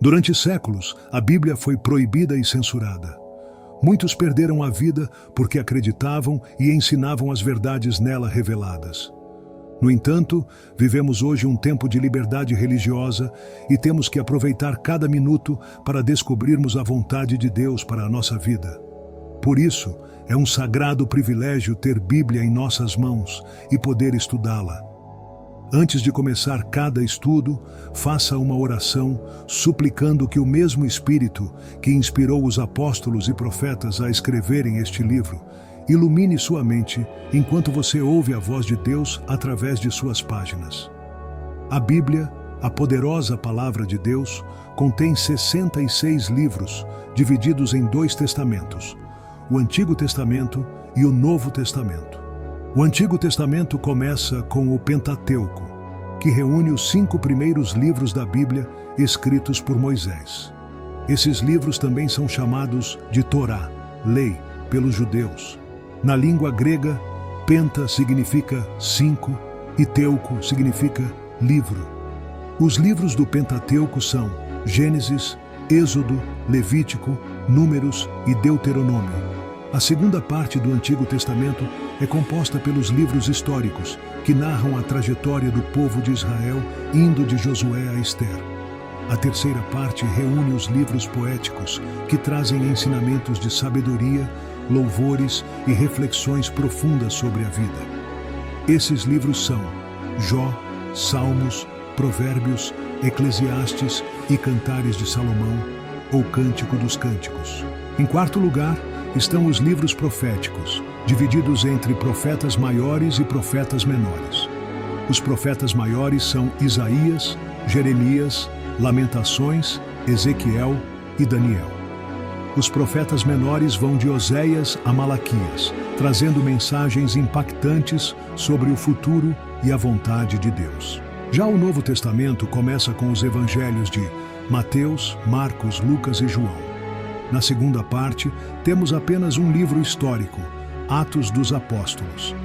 Durante séculos, a Bíblia foi proibida e censurada. Muitos perderam a vida porque acreditavam e ensinavam as verdades nela reveladas. No entanto, vivemos hoje um tempo de liberdade religiosa e temos que aproveitar cada minuto para descobrirmos a vontade de Deus para a nossa vida. Por isso, é um sagrado privilégio ter Bíblia em nossas mãos e poder estudá-la. Antes de começar cada estudo, faça uma oração suplicando que o mesmo Espírito que inspirou os apóstolos e profetas a escreverem este livro ilumine sua mente enquanto você ouve a voz de Deus através de suas páginas. A Bíblia, a poderosa palavra de Deus, contém 66 livros divididos em 2 testamentos, o Antigo Testamento e o Novo Testamento. O Antigo Testamento começa com o Pentateuco, que reúne os 5 primeiros livros da Bíblia escritos por Moisés. Esses livros também são chamados de Torá, lei, pelos judeus. Na língua grega, penta significa 5 e teuco significa livro. Os livros do Pentateuco são Gênesis, Êxodo, Levítico, Números e Deuteronômio. A segunda parte do Antigo Testamento é composta pelos livros históricos, que narram a trajetória do povo de Israel indo de Josué a Ester. A terceira parte reúne os livros poéticos, que trazem ensinamentos de sabedoria, louvores e reflexões profundas sobre a vida. Esses livros são Jó, Salmos, Provérbios, Eclesiastes e Cantares de Salomão, ou Cântico dos Cânticos. Em quarto lugar, estão os livros proféticos, divididos entre profetas maiores e profetas menores. Os profetas maiores são Isaías, Jeremias, Lamentações, Ezequiel e Daniel. Os profetas menores vão de Oséias a Malaquias, trazendo mensagens impactantes sobre o futuro e a vontade de Deus. Já o Novo Testamento começa com os evangelhos de Mateus, Marcos, Lucas e João. Na segunda parte, temos apenas um livro histórico, Atos dos Apóstolos.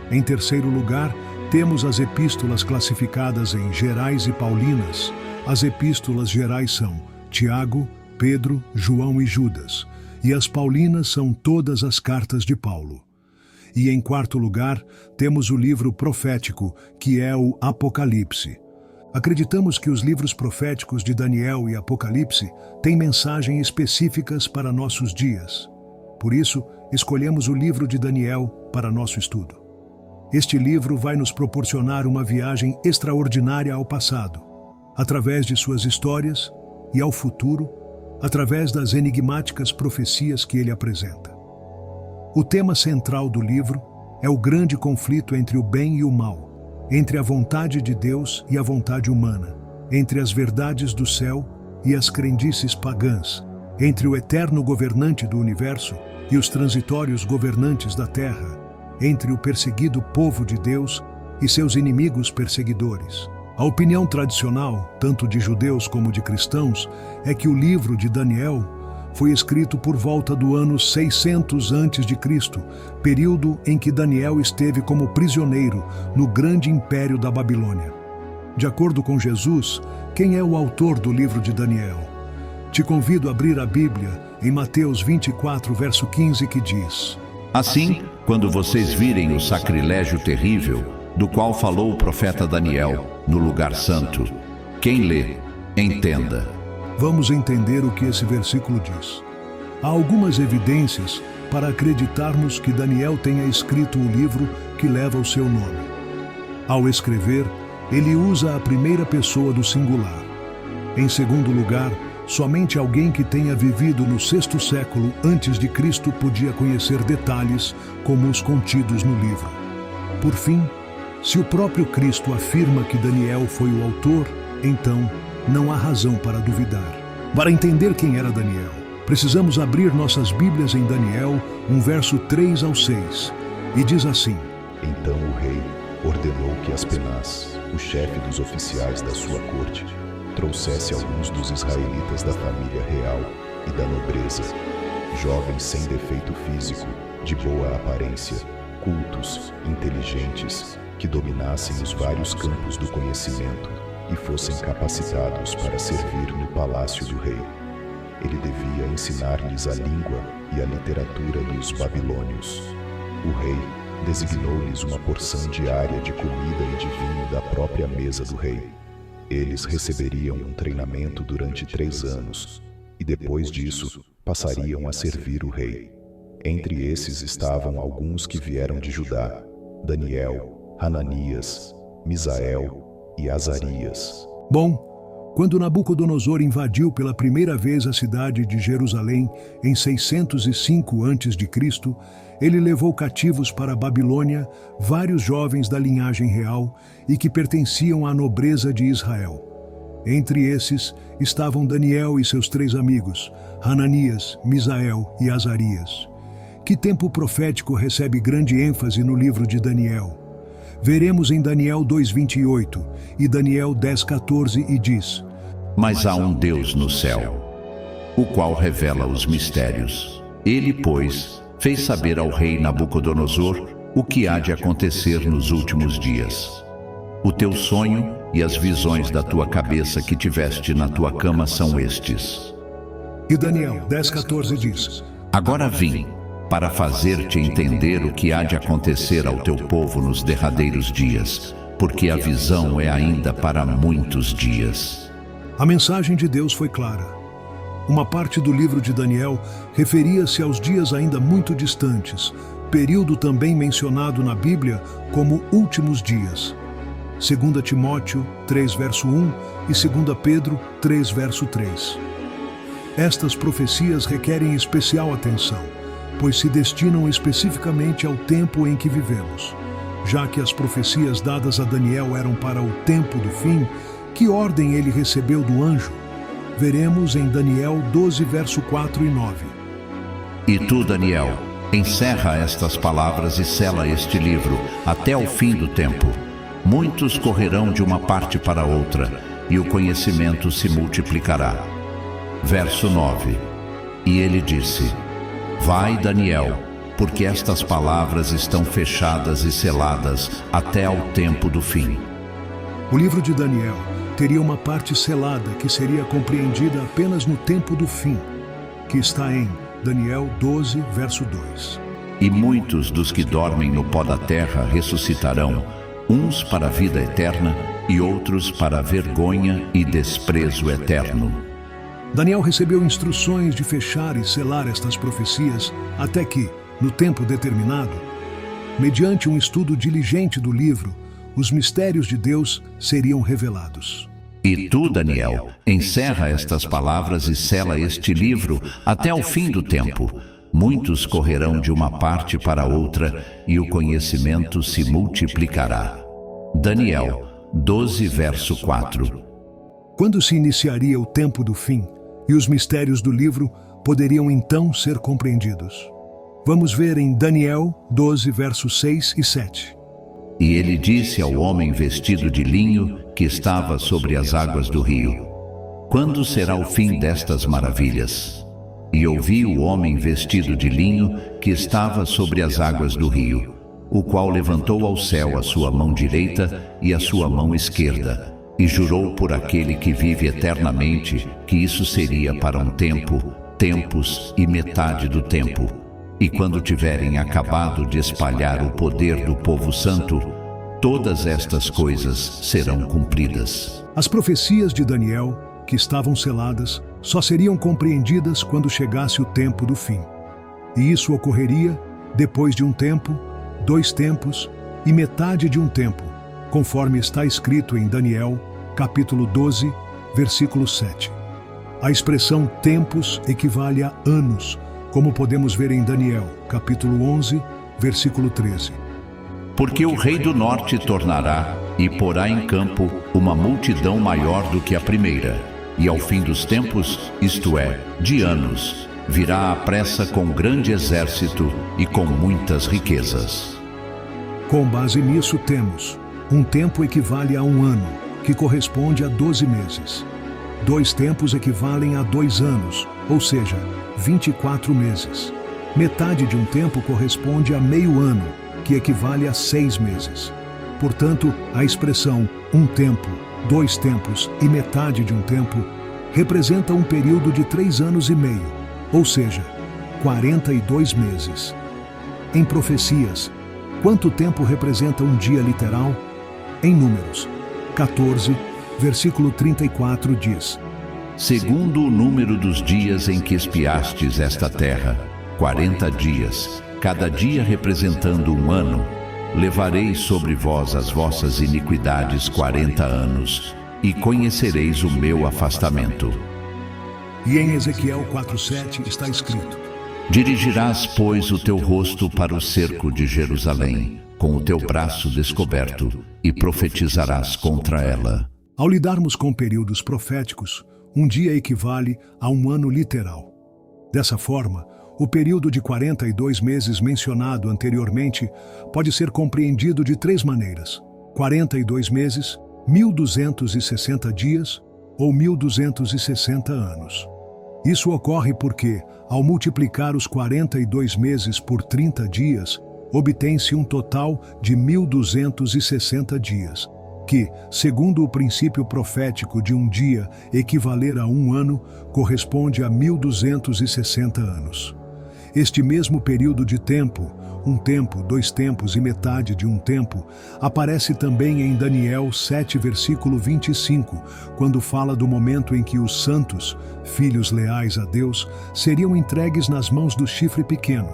Em terceiro lugar, temos as epístolas classificadas em gerais e paulinas. As epístolas gerais são Tiago, Pedro, João e Judas, e as paulinas são todas as cartas de Paulo. E em quarto lugar, temos o livro profético, que é o Apocalipse. Acreditamos que os livros proféticos de Daniel e Apocalipse têm mensagens específicas para nossos dias. Por isso, escolhemos o livro de Daniel para nosso estudo. Este livro vai nos proporcionar uma viagem extraordinária ao passado, através de suas histórias, e ao futuro, através das enigmáticas profecias que ele apresenta. O tema central do livro é o grande conflito entre o bem e o mal, entre a vontade de Deus e a vontade humana, entre as verdades do céu e as crendices pagãs, entre o eterno governante do universo e os transitórios governantes da terra, entre o perseguido povo de Deus e seus inimigos perseguidores. A opinião tradicional, tanto de judeus como de cristãos, é que o livro de Daniel foi escrito por volta do ano 600 a.C., período em que Daniel esteve como prisioneiro no grande império da Babilônia. De acordo com Jesus, quem é o autor do livro de Daniel? Te convido a abrir a Bíblia em Mateus 24, verso 15, que diz: Assim, quando vocês virem o sacrilégio terrível, do qual falou o profeta Daniel, no lugar santo, quem lê, entenda. Vamos entender o que esse versículo diz. Há algumas evidências para acreditarmos que Daniel tenha escrito o livro que leva o seu nome. Ao escrever, ele usa a primeira pessoa do singular. Em segundo lugar, somente alguém que tenha vivido no 6º século antes de Cristo podia conhecer detalhes como os contidos no livro. Por fim, se o próprio Cristo afirma que Daniel foi o autor, então não há razão para duvidar. Para entender quem era Daniel, precisamos abrir nossas Bíblias em Daniel, verso 3 ao 6, e diz assim: Então o rei ordenou que Aspenaz, o chefe dos oficiais da sua corte, trouxesse alguns dos israelitas da família real e da nobreza, jovens sem defeito físico, de boa aparência, cultos, inteligentes, que dominassem os vários campos do conhecimento, e fossem capacitados para servir no palácio do rei. Ele devia ensinar-lhes a língua e a literatura dos babilônios. O rei designou-lhes uma porção diária de comida e de vinho da própria mesa do rei. Eles receberiam um treinamento durante 3 anos, e depois disso passariam a servir o rei. Entre esses estavam alguns que vieram de Judá: Daniel, Hananias, Misael e Azarias. Bom, quando Nabucodonosor invadiu pela primeira vez a cidade de Jerusalém em 605 a.C., ele levou cativos para a Babilônia vários jovens da linhagem real e que pertenciam à nobreza de Israel. Entre esses estavam Daniel e seus 3 amigos, Hananias, Misael e Azarias. Que tempo profético recebe grande ênfase no livro de Daniel. Veremos em Daniel 2:28 e Daniel 10:14 e diz: Mas há um Deus no céu, o qual revela os mistérios. Ele, pois, fez saber ao rei Nabucodonosor o que há de acontecer nos últimos dias. O teu sonho e as visões da tua cabeça que tiveste na tua cama são estes. E Daniel 10:14 diz: Agora vim para fazer-te entender o que há de acontecer ao teu povo nos derradeiros dias, porque a visão é ainda para muitos dias. A mensagem de Deus foi clara. Uma parte do livro de Daniel referia-se aos dias ainda muito distantes, período também mencionado na Bíblia como últimos dias. 2 Timóteo 3, verso 1 e 2 Pedro 3, verso 3. Estas profecias requerem especial atenção, pois se destinam especificamente ao tempo em que vivemos. Já que as profecias dadas a Daniel eram para o tempo do fim, que ordem ele recebeu do anjo? Veremos em Daniel 12, verso 4 e 9. E tu, Daniel, encerra estas palavras e sela este livro até o fim do tempo. Muitos correrão de uma parte para outra, e o conhecimento se multiplicará. Verso 9. E ele disse: Vai, Daniel, porque estas palavras estão fechadas e seladas até ao tempo do fim. O livro de Daniel teria uma parte selada que seria compreendida apenas no tempo do fim, que está em Daniel 12, verso 2. E muitos dos que dormem no pó da terra ressuscitarão, uns para a vida eterna e outros para a vergonha e desprezo eterno. Daniel recebeu instruções de fechar e selar estas profecias até que, no tempo determinado, mediante um estudo diligente do livro, os mistérios de Deus seriam revelados. E tu, Daniel, encerra estas palavras e sela este livro até o fim do tempo. Muitos correrão de uma parte para outra e o conhecimento se multiplicará. Daniel 12, verso 4. Quando se iniciaria o tempo do fim, e os mistérios do livro poderiam então ser compreendidos? Vamos ver em Daniel 12, versos 6 e 7. E ele disse ao homem vestido de linho que estava sobre as águas do rio: Quando será o fim destas maravilhas? E ouvi o homem vestido de linho que estava sobre as águas do rio, o qual levantou ao céu a sua mão direita e a sua mão esquerda, e jurou por aquele que vive eternamente que isso seria para um tempo, tempos e metade do tempo. E quando tiverem acabado de espalhar o poder do povo santo, todas estas coisas serão cumpridas. As profecias de Daniel, que estavam seladas, só seriam compreendidas quando chegasse o tempo do fim. E isso ocorreria depois de um tempo, 2 tempos e metade de um tempo, conforme está escrito em Daniel, capítulo 12, versículo 7. A expressão tempos equivale a anos, como podemos ver em Daniel, capítulo 11, versículo 13. Porque o rei do norte tornará e porá em campo uma multidão maior do que a primeira, e ao fim dos tempos, isto é, de anos, virá à pressa com grande exército e com muitas riquezas. Com base nisso temos: um tempo equivale a um ano, que corresponde a 12 meses. 2 tempos equivalem a 2 anos, ou seja, 24 meses. Metade de um tempo corresponde a meio ano, que equivale a 6 meses. Portanto, a expressão um tempo 2 tempos e metade de um tempo representa um período de 3 anos e meio, ou seja, 42 meses. Em Profecias, quanto tempo representa um dia literal? Em Números 14, versículo 34 diz: Segundo o número dos dias em que espiastes esta terra, 40 dias, cada dia representando um ano, levarei sobre vós as vossas iniquidades 40 anos, e conhecereis o meu afastamento. E em Ezequiel 4:7 está escrito: Dirigirás, pois, o teu rosto para o cerco de Jerusalém, com o teu braço descoberto, e profetizarás contra ela. Ao lidarmos com períodos proféticos, um dia equivale a um ano literal. Dessa forma, o período de 42 meses mencionado anteriormente pode ser compreendido de 3 maneiras: 42 meses, 1260 dias ou 1260 anos. Isso ocorre porque, ao multiplicar os 42 meses por 30 dias, obtém-se um total de 1260 dias, que, segundo o princípio profético de um dia equivaler a um ano, corresponde a 1260 anos. Este mesmo período de tempo, 1 tempo, 2 tempos e metade de um tempo, aparece também em Daniel 7, versículo 25, quando fala do momento em que os santos, filhos leais a Deus, seriam entregues nas mãos do chifre pequeno,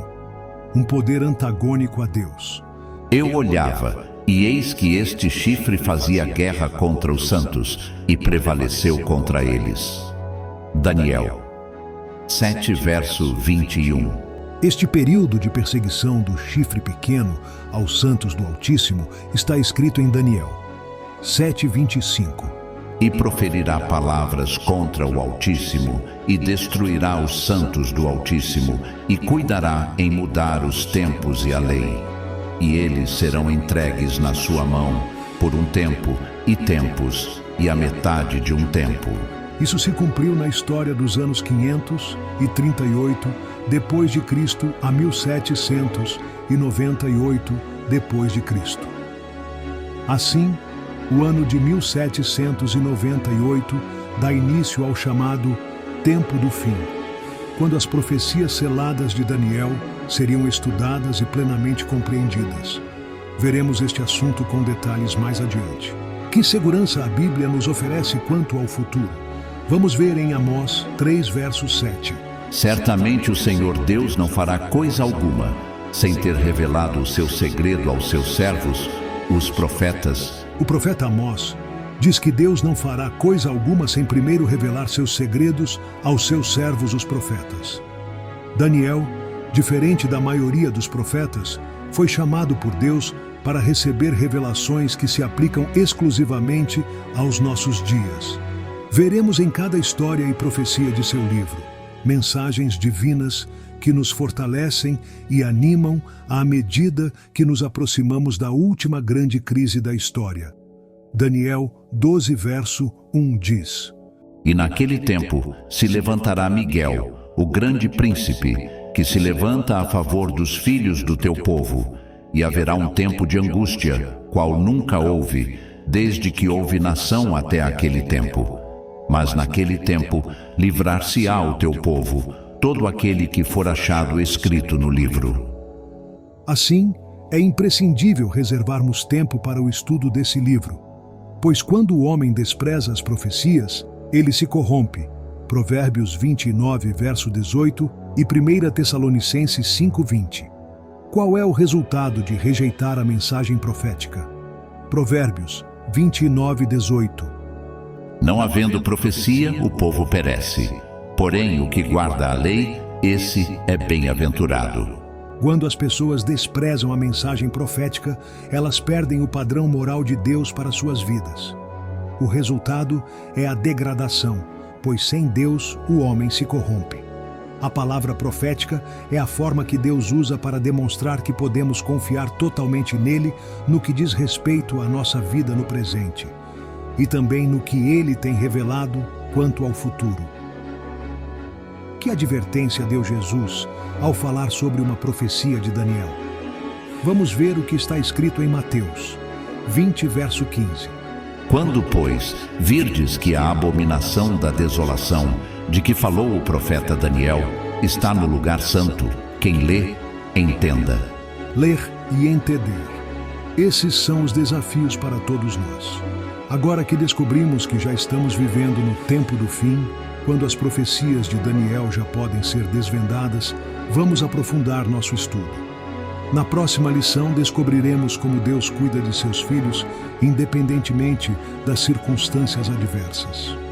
um poder antagônico a Deus. Eu olhava, e eis que este chifre fazia guerra contra os santos, e prevaleceu contra eles. Daniel 7, verso 21. Este período de perseguição do chifre pequeno aos santos do Altíssimo está escrito em Daniel 7:25. E proferirá palavras contra o Altíssimo, e destruirá os santos do Altíssimo, e cuidará em mudar os tempos e a lei. E eles serão entregues na sua mão por um tempo e tempos, e a metade de um tempo. Isso se cumpriu na história dos anos 538 depois de Cristo a 1798 depois de Cristo. Assim, o ano de 1798 dá início ao chamado Tempo do Fim, quando as profecias seladas de Daniel seriam estudadas e plenamente compreendidas. Veremos este assunto com detalhes mais adiante. Que segurança a Bíblia nos oferece quanto ao futuro? Vamos ver em Amós 3, verso 7. Certamente o Senhor Deus não fará coisa alguma, sem ter revelado o seu segredo aos seus servos, os profetas. O profeta Amós diz que Deus não fará coisa alguma sem primeiro revelar seus segredos aos seus servos, os profetas. Daniel, diferente da maioria dos profetas, foi chamado por Deus para receber revelações que se aplicam exclusivamente aos nossos dias. Veremos em cada história e profecia de seu livro mensagens divinas que nos fortalecem e animam à medida que nos aproximamos da última grande crise da história. Daniel 12, verso 1 diz: E naquele tempo se levantará Miguel, o grande príncipe, que se levanta a favor dos filhos do teu povo, e haverá um tempo de angústia, qual nunca houve, desde que houve nação até aquele tempo. Mas naquele tempo livrar-se-á o teu povo, todo aquele que for achado escrito no livro. Assim, é imprescindível reservarmos tempo para o estudo desse livro, pois quando o homem despreza as profecias, ele se corrompe. Provérbios 29, verso 18 e 1 Tessalonicenses 5:20. Qual é o resultado de rejeitar a mensagem profética? Provérbios 29:18. Não havendo profecia, o povo perece. Porém, o que guarda a lei, esse é bem-aventurado. Quando as pessoas desprezam a mensagem profética, elas perdem o padrão moral de Deus para suas vidas. O resultado é a degradação, pois sem Deus o homem se corrompe. A palavra profética é a forma que Deus usa para demonstrar que podemos confiar totalmente nele no que diz respeito à nossa vida no presente, e também no que ele tem revelado quanto ao futuro. Que advertência deu Jesus ao falar sobre uma profecia de Daniel? Vamos ver o que está escrito em Mateus 20, verso 15. Quando, pois, virdes que a abominação da desolação, de que falou o profeta Daniel, está no lugar santo, quem lê, entenda. Ler e entender. Esses são os desafios para todos nós. Agora que descobrimos que já estamos vivendo no tempo do fim, quando as profecias de Daniel já podem ser desvendadas, vamos aprofundar nosso estudo. Na próxima lição, descobriremos como Deus cuida de seus filhos, independentemente das circunstâncias adversas.